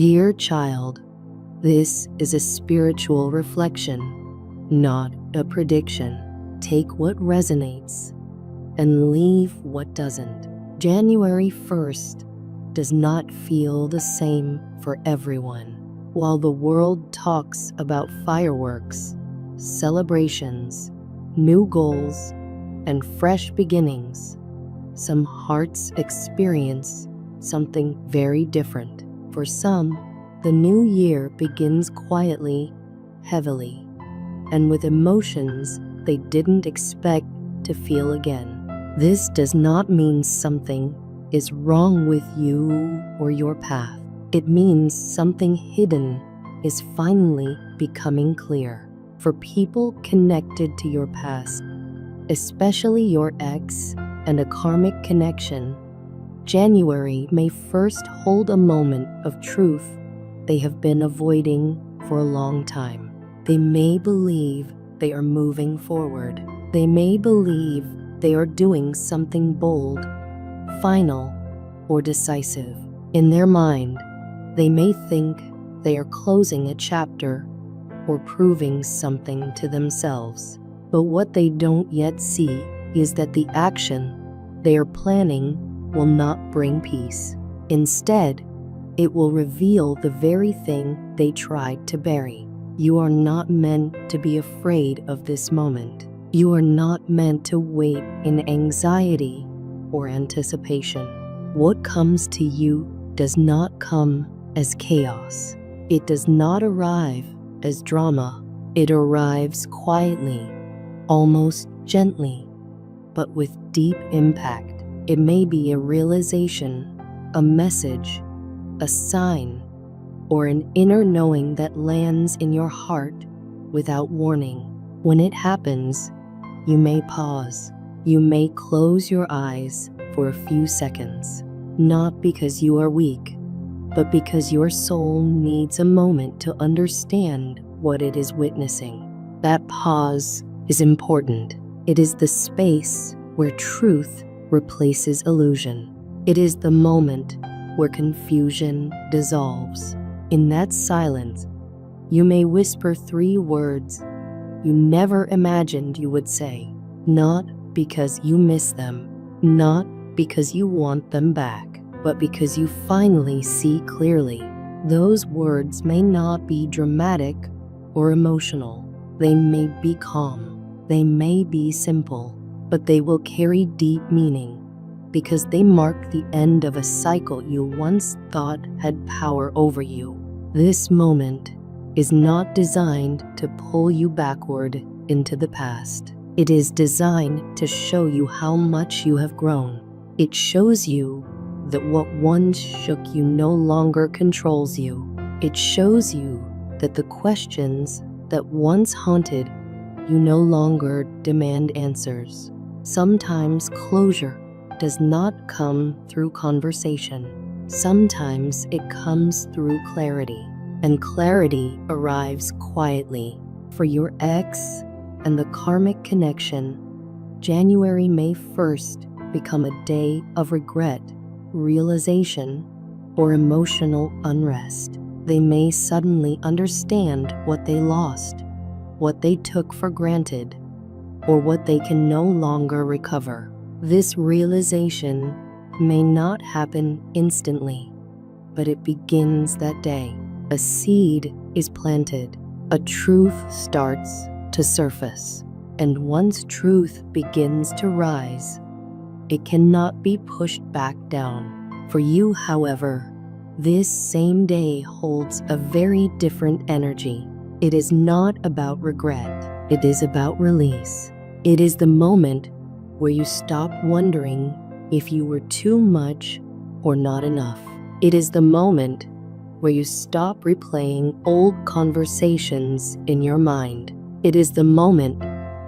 Dear child, this is a spiritual reflection, not a prediction. Take what resonates and leave what doesn't. January 1st does not feel the same for everyone. While the world talks about fireworks, celebrations, new goals, and fresh beginnings, some hearts experience something very different. For some, the new year begins quietly, heavily, and with emotions they didn't expect to feel again. This does not mean something is wrong with you or your path. It means something hidden is finally becoming clear. For people connected to your past, especially your ex and a karmic connection, January may first hold a moment of truth they have been avoiding for a long time. They may believe they are moving forward. They may believe they are doing something bold, final, or decisive. In their mind, they may think they are closing a chapter or proving something to themselves. But what they don't yet see is that the action they are planning will not bring peace. Instead, it will reveal the very thing they tried to bury. You are not meant to be afraid of this moment. You are not meant to wait in anxiety or anticipation. What comes to you does not come as chaos. It does not arrive as drama. It arrives quietly, almost gently, but with deep impact. It may be a realization, a message, a sign, or an inner knowing that lands in your heart without warning. When it happens, you may pause. You may close your eyes for a few seconds, not because you are weak, but because your soul needs a moment to understand what it is witnessing. That pause is important. It is the space where truth replaces illusion. It is the moment where confusion dissolves. In that silence, you may whisper 3 words you never imagined you would say, not because you miss them, not because you want them back, but because you finally see clearly. Those words may not be dramatic or emotional. They may be calm. They may be simple, but they will carry deep meaning because they mark the end of a cycle you once thought had power over you. This moment is not designed to pull you backward into the past. It is designed to show you how much you have grown. It shows you that what once shook you no longer controls you. It shows you that the questions that once haunted you no longer demand answers. Sometimes closure does not come through conversation. Sometimes it comes through clarity, and clarity arrives quietly. For your ex and the karmic connection, January may 1st become a day of regret, realization, or emotional unrest. They may suddenly understand what they lost, what they took for granted, or what they can no longer recover. This realization may not happen instantly, but it begins that day. A seed is planted, a truth starts to surface, and once truth begins to rise, it cannot be pushed back down. For you, however, this same day holds a very different energy. It is not about regret. It is about release. It is the moment where you stop wondering if you were too much or not enough. It is the moment where you stop replaying old conversations in your mind. It is the moment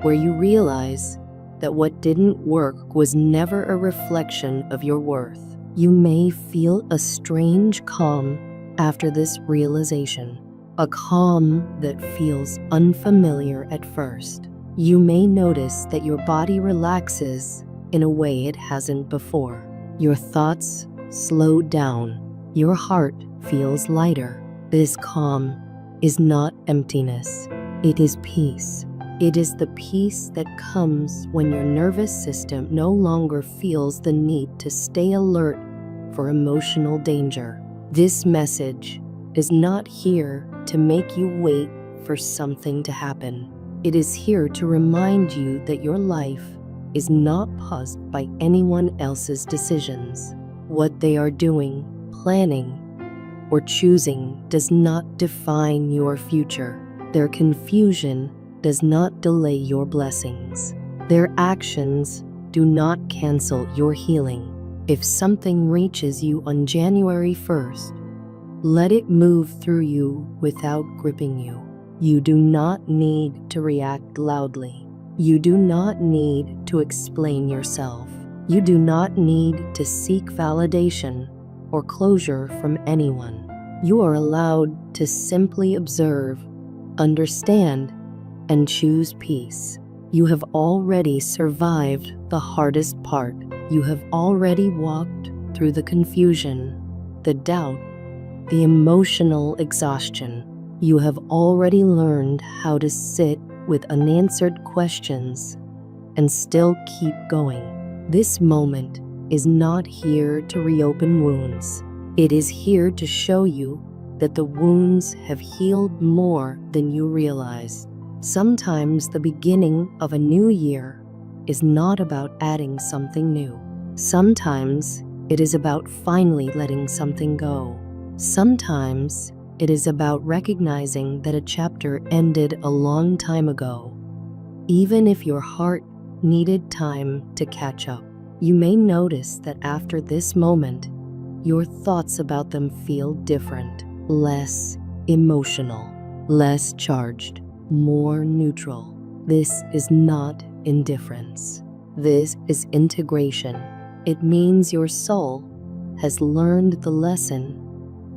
where you realize that what didn't work was never a reflection of your worth. You may feel a strange calm after this realization, a calm that feels unfamiliar at first. You may notice that your body relaxes in a way it hasn't before. Your thoughts slow down, your heart feels lighter. This calm is not emptiness, it is peace. It is the peace that comes when your nervous system no longer feels the need to stay alert for emotional danger. This message is not here to make you wait for something to happen. It is here to remind you that your life is not paused by anyone else's decisions. What they are doing, planning, or choosing does not define your future. Their confusion does not delay your blessings. Their actions do not cancel your healing. If something reaches you on January 1st, let it move through you without gripping you. You do not need to react loudly. You do not need to explain yourself. You do not need to seek validation or closure from anyone. You are allowed to simply observe, understand, and choose peace. You have already survived the hardest part. You have already walked through the confusion, the doubt, the emotional exhaustion. You have already learned how to sit with unanswered questions and still keep going. This moment is not here to reopen wounds. It is here to show you that the wounds have healed more than you realize. Sometimes the beginning of a new year is not about adding something new. Sometimes it is about finally letting something go. Sometimes it is about recognizing that a chapter ended a long time ago, even if your heart needed time to catch up. You may notice that after this moment, your thoughts about them feel different, less emotional, less charged, more neutral. This is not indifference. This is integration. It means your soul has learned the lesson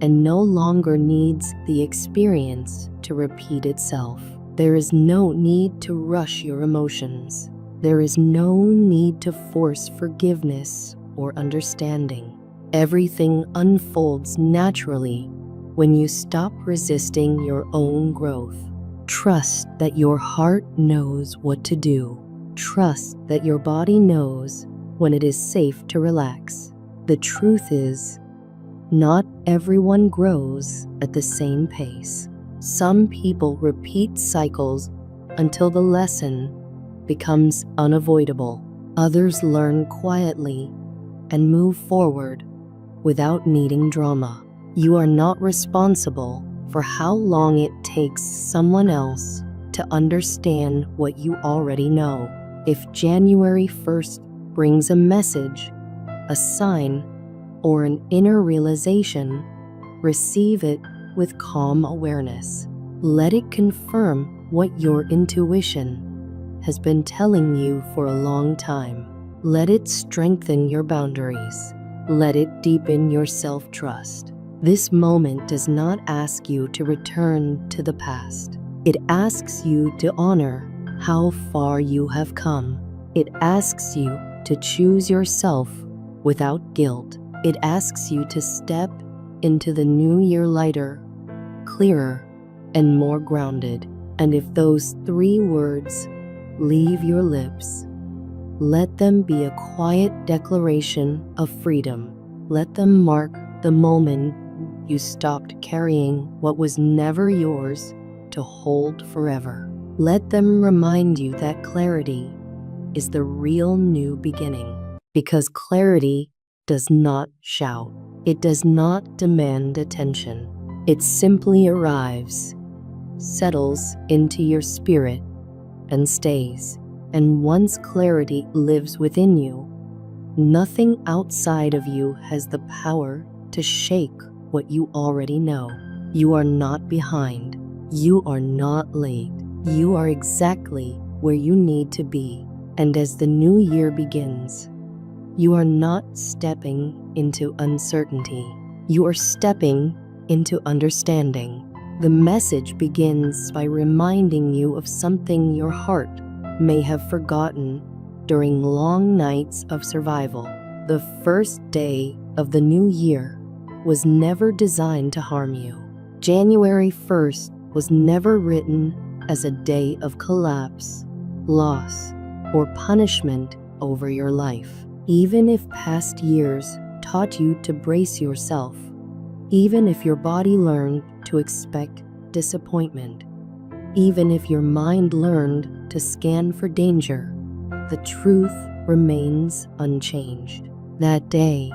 and no longer needs the experience to repeat itself. There is no need to rush your emotions. There is no need to force forgiveness or understanding. Everything unfolds naturally when you stop resisting your own growth. Trust that your heart knows what to do. Trust that your body knows when it is safe to relax. The truth is, not everyone grows at the same pace. Some people repeat cycles until the lesson becomes unavoidable. Others learn quietly and move forward without needing drama. You are not responsible for how long it takes someone else to understand what you already know. If January 1st brings a message, a sign, or an inner realization, receive it with calm awareness. Let it confirm what your intuition has been telling you for a long time. Let it strengthen your boundaries. Let it deepen your self-trust. This moment does not ask you to return to the past. It asks you to honor how far you have come. It asks you to choose yourself without guilt. It asks you to step into the new year lighter, clearer, and more grounded. And if those 3 words leave your lips, let them be a quiet declaration of freedom. Let them mark the moment you stopped carrying what was never yours to hold forever. Let them remind you that clarity is the real new beginning, because clarity does not shout. It does not demand attention. It simply arrives, settles into your spirit, and stays. And once clarity lives within you, nothing outside of you has the power to shake what you already know. You are not behind. You are not late. You are exactly where you need to be. And as the new year begins, you are not stepping into uncertainty. You are stepping into understanding. The message begins by reminding you of something your heart may have forgotten during long nights of survival. The first day of the new year was never designed to harm you. January 1st was never written as a day of collapse, loss, or punishment over your life. Even if past years taught you to brace yourself, even if your body learned to expect disappointment, even if your mind learned to scan for danger, the truth remains unchanged. That day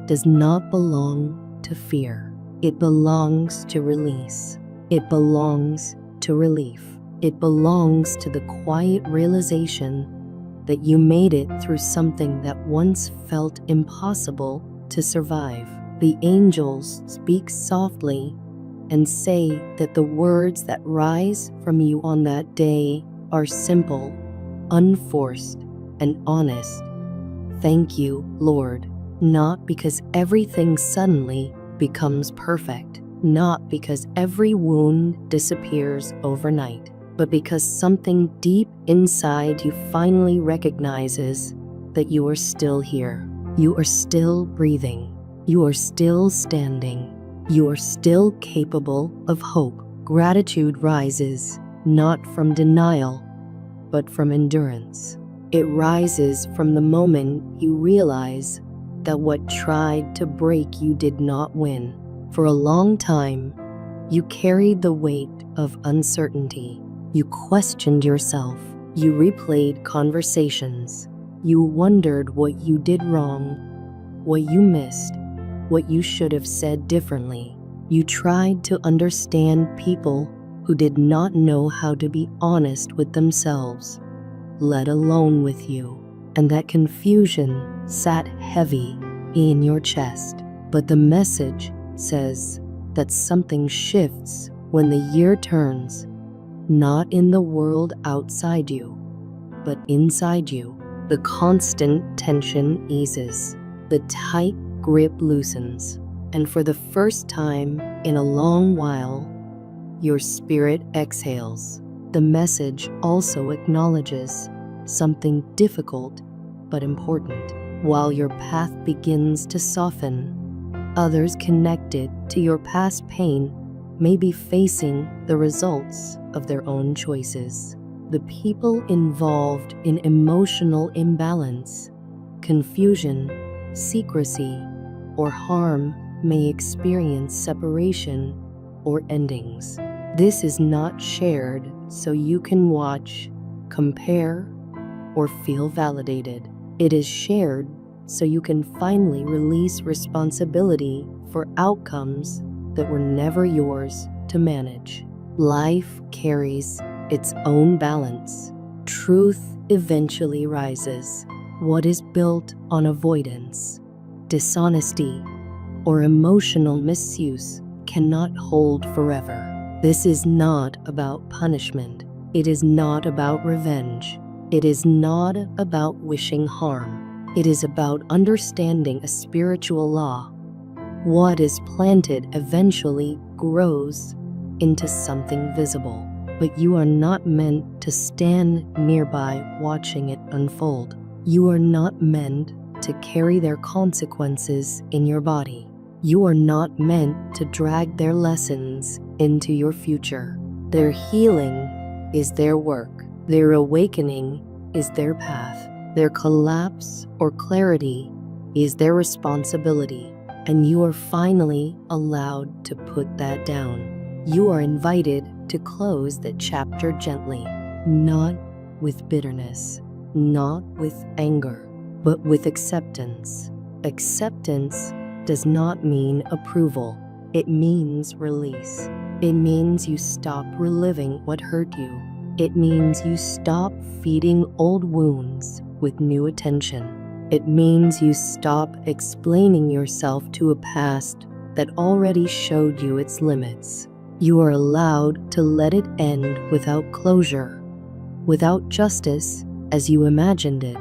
does not belong to fear. It belongs to release. It belongs to relief. It belongs to the quiet realization that you made it through something that once felt impossible to survive. The angels speak softly and say that the words that rise from you on that day are simple, unforced, and honest. Thank you, Lord, not because everything suddenly becomes perfect, not because every wound disappears overnight, but because something deep inside you finally recognizes that you are still here. You are still breathing. You are still standing. You are still capable of hope. Gratitude rises not from denial, but from endurance. It rises from the moment you realize that what tried to break you did not win. For a long time, you carried the weight of uncertainty. You questioned yourself. You replayed conversations. You wondered what you did wrong, what you missed, what you should have said differently. You tried to understand people who did not know how to be honest with themselves, let alone with you. And that confusion sat heavy in your chest. But the message says that something shifts when the year turns, not in the world outside you, but inside you. The constant tension eases. The tight grip loosens. And for the first time in a long while, your spirit exhales. The message also acknowledges something difficult but important. While your path begins to soften, others connected to your past pain may be facing the results of their own choices. The people involved in emotional imbalance, confusion, secrecy, or harm may experience separation or endings. This is not shared so you can watch, compare, or feel validated. It is shared so you can finally release responsibility for outcomes that were never yours to manage. Life carries its own balance. Truth eventually rises. What is built on avoidance, dishonesty, or emotional misuse cannot hold forever. This is not about punishment. It is not about revenge. It is not about wishing harm. It is about understanding a spiritual law. What is planted eventually grows into something visible, but you are not meant to stand nearby watching it unfold. You are not meant to carry their consequences in your body. You are not meant to drag their lessons into your future. Their healing is their work. Their awakening is their path. Their collapse or clarity is their responsibility. And you are finally allowed to put that down. You are invited to close that chapter gently, not with bitterness, not with anger, but with acceptance. Acceptance does not mean approval. It means release. It means you stop reliving what hurt you. It means you stop feeding old wounds with new attention. It means you stop explaining yourself to a past that already showed you its limits. You are allowed to let it end without closure, without justice as you imagined it,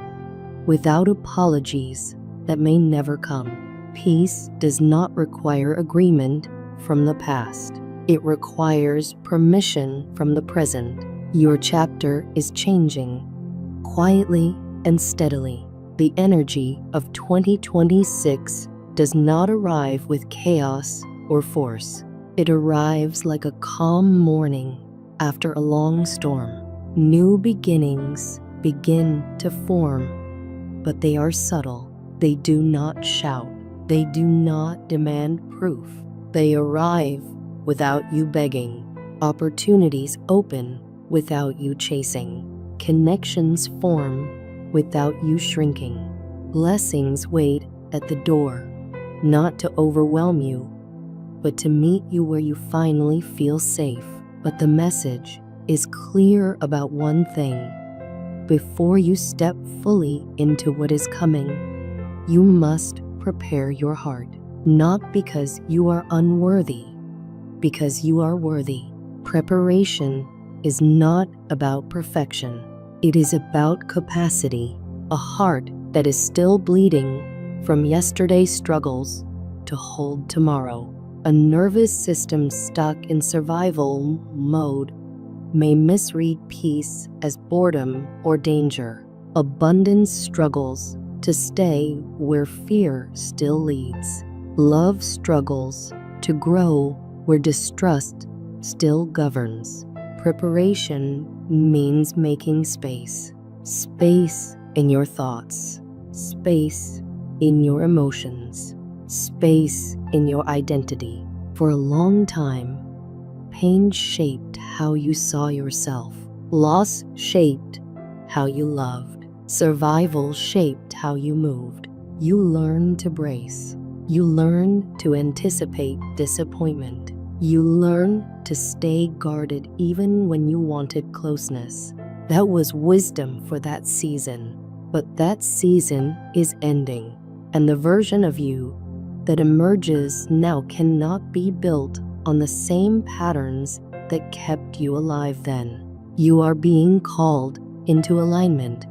without apologies that may never come. Peace does not require agreement from the past. It requires permission from the present. Your chapter is changing, quietly and steadily. The energy of 2026 does not arrive with chaos or force. It arrives like a calm morning after a long storm. New beginnings begin to form, but they are subtle. They do not shout. They do not demand proof. They arrive without you begging. Opportunities open without you chasing. Connections form without you shrinking. Blessings wait at the door, not to overwhelm you, but to meet you where you finally feel safe. But the message is clear about one thing. Before you step fully into what is coming, you must prepare your heart, not because you are unworthy, because you are worthy. Preparation is not about perfection. It is about capacity, a heart that is still bleeding from yesterday's struggles to hold tomorrow. A nervous system stuck in survival mode may misread peace as boredom or danger. Abundance struggles to stay where fear still leads. Love struggles to grow where distrust still governs. Preparation means making space. Space in your thoughts. Space in your emotions. Space in your identity. For a long time, pain shaped how you saw yourself. Loss shaped how you loved. Survival shaped how you moved. You learned to brace. You learned to anticipate disappointment. You learned to stay guarded even when you wanted closeness. That was wisdom for that season. But that season is ending, and the version of you that emerges now cannot be built on the same patterns that kept you alive then. You are being called into alignment,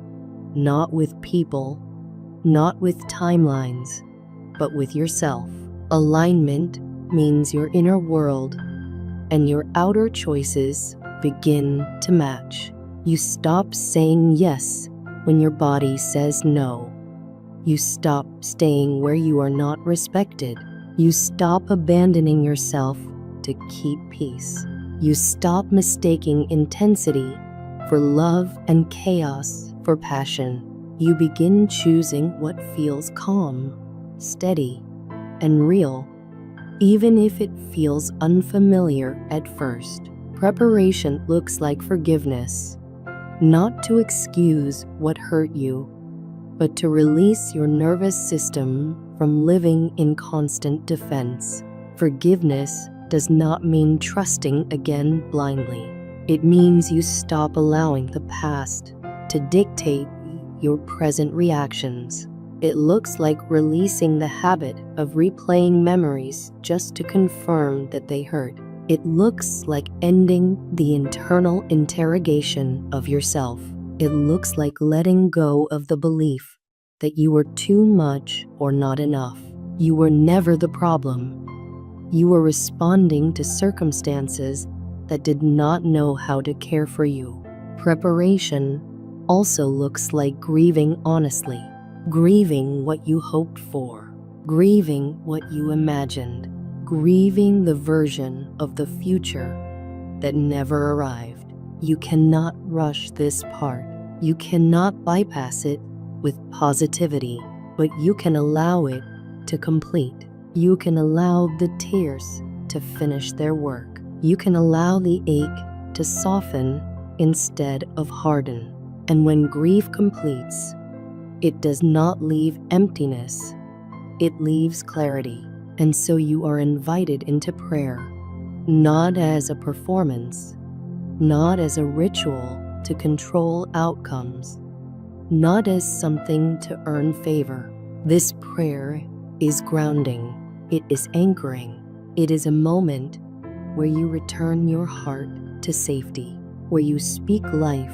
not with people, not with timelines, but with yourself. Alignment means your inner world and your outer choices begin to match. You stop saying yes when your body says no. You stop staying where you are not respected. You stop abandoning yourself to keep peace. You stop mistaking intensity for love and chaos for passion. You begin choosing what feels calm, steady, and real, even if it feels unfamiliar at first. Preparation looks like forgiveness, not to excuse what hurt you, but to release your nervous system from living in constant defense. Forgiveness does not mean trusting again blindly. It means you stop allowing the past to dictate your present reactions. It looks like releasing the habit of replaying memories just to confirm that they hurt. It looks like ending the internal interrogation of yourself. It looks like letting go of the belief that you were too much or not enough. You were never the problem. You were responding to circumstances that did not know how to care for you. Preparation also looks like grieving honestly, grieving what you hoped for, grieving what you imagined, grieving the version of the future that never arrived. You cannot rush this part. You cannot bypass it with positivity, but you can allow it to complete. You can allow the tears to finish their work. You can allow the ache to soften instead of harden. And when grief completes, it does not leave emptiness, it leaves clarity. And so you are invited into prayer, not as a performance, not as a ritual to control outcomes, not as something to earn favor. This prayer is grounding, it is anchoring, it is a moment where you return your heart to safety, where you speak life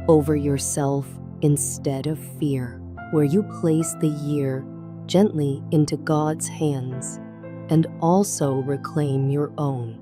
over yourself instead of fear, where you place the year gently into God's hands and also reclaim your own.